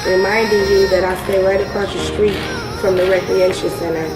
Reminding you that I stay right across the street from the recreation center.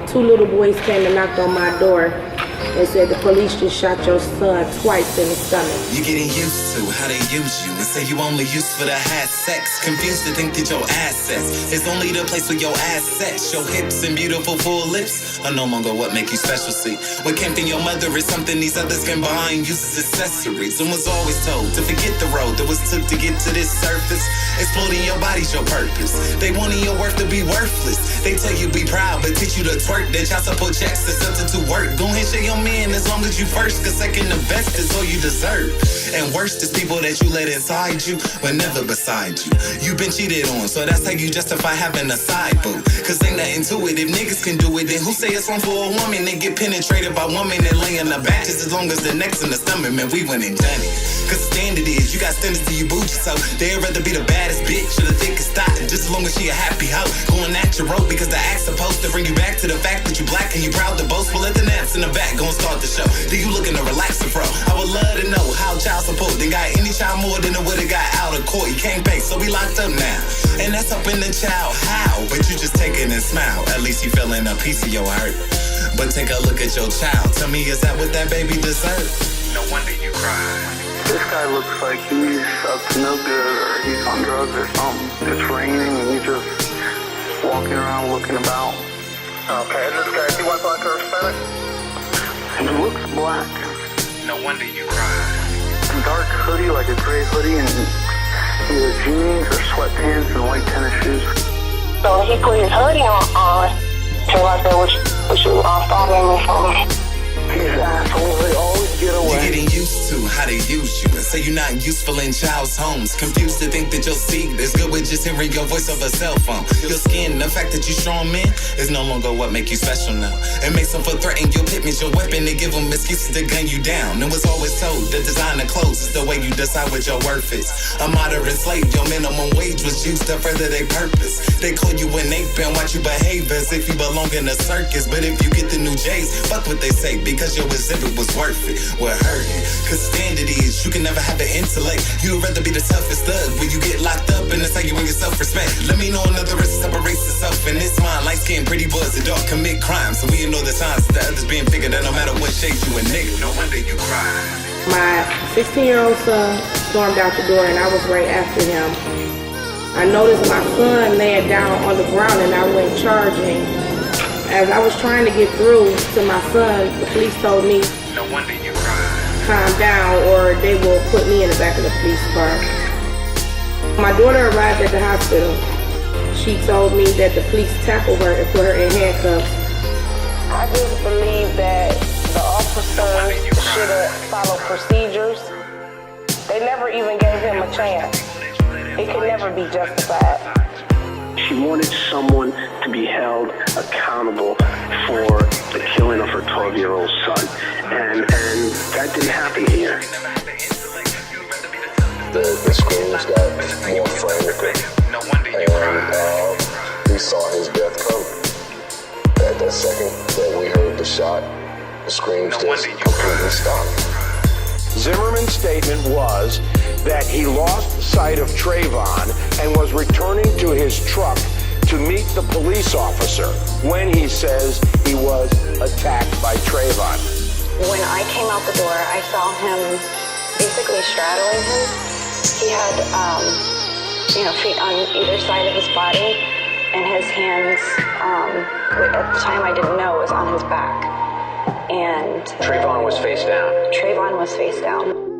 Two little boys came and knocked on my door and said the police just shot your son twice in the stomach. You're getting used to how they use you and say you only used for the high sex. Confused to think that your assets is only the place where your assets, your hips and beautiful full lips are no longer what make you special. See, what came from your mother is something these others can buy and use as accessories. And was always told to forget the road that was took to get to this surface. Exploiting your body's your purpose. They wanting your worth to be worthless. They tell you be proud, but teach you to twerk. That child support checks is substitute work. Go ahead, share your man as long as you first, cause second the best is all you deserve. And worst is people that you let inside you, but never beside you. You been cheated on, so that's how you justify having a side boo. Cause ain't nothing to it, if niggas can do it, then who say it's wrong for a woman? They get penetrated by women and lay in the back just as long as the neck's in the stomach, man, we went and done it. Cause the standard is, you got standards till you boot yourself. They'd rather be the baddest bitch or the thickest thought, just as long as she a happy hoe. Going at your rope because the act's supposed to bring you back to the fact that you black and you proud to boast. Well, let the naps in the back gon' start the show. Do you looking to relax the pro? I would love to know how child support then got any child more than it would've got out of court. You can't pay, so we locked up now. And that's up in the child, how? But you just take it and smile. At least you feeling a piece of your hurt. But take a look at your child. Tell me, is that what that baby deserves? No wonder you cry. This guy looks like he's up to no good, or he's on drugs or something. It's raining and he's just walking around looking about. Okay, and this guy, is he white, black, or Hispanic? He looks black. No wonder you cry. Dark hoodie, like a gray hoodie, and either jeans or sweatpants and white tennis shoes. So he put his hoodie on to right there, which you following me from. These assholes, they always get away. You're getting used to how they use you and say you're not useful in child's homes. Confused to think that your seed is good with just hearing your voice over a cell phone. Your skin, the fact that you strong man is no longer what make you special now. It makes them feel threatened. Your pit means your weapon. They give them excuses to gun you down. And was always told that designer clothes is the way you decide what your worth is. A modern slave, your minimum wage was used to further their purpose. They call you an ape and watch you behave as if you belong in a circus. But if you get the new J's, fuck what they say, because your exhibit was worth it. We're hurting, cause standard is you can never have the intellect. You'd rather be the toughest thug when you get locked up, and that's how you win your self-respect. Let me know another race separates itself in this mind. Light-skinned pretty boys that don't commit crimes, so we know the signs that others being figured out no matter what shape you a nigga. No wonder you cry. My 16-year-old son stormed out the door and I was right after him. I noticed my son laying down on the ground and I went charging. As I was trying to get through to my son, the police told me, no wonder you cry. Calm down or they will put me in the back of the police car. My daughter arrived at the hospital. She told me that the police tackled her and put her in handcuffs. I just believe that the officers should have followed procedures. They never even gave him a chance. It could never be justified. She wanted someone to be held accountable for the killing of her 12-year-old son. And that didn't happen here. The screams got more frantic. And we saw his death come. At that second that we heard the shot, the screams just completely stopped. Zimmerman's statement was that he lost sight of Trayvon and was returning to his truck to meet the police officer when he says he was attacked by Trayvon. When I came out the door, I saw him basically straddling him. He had, feet on either side of his body, and his hands, at the time I didn't know, was on his back. And Trayvon was face down. Trayvon was face down.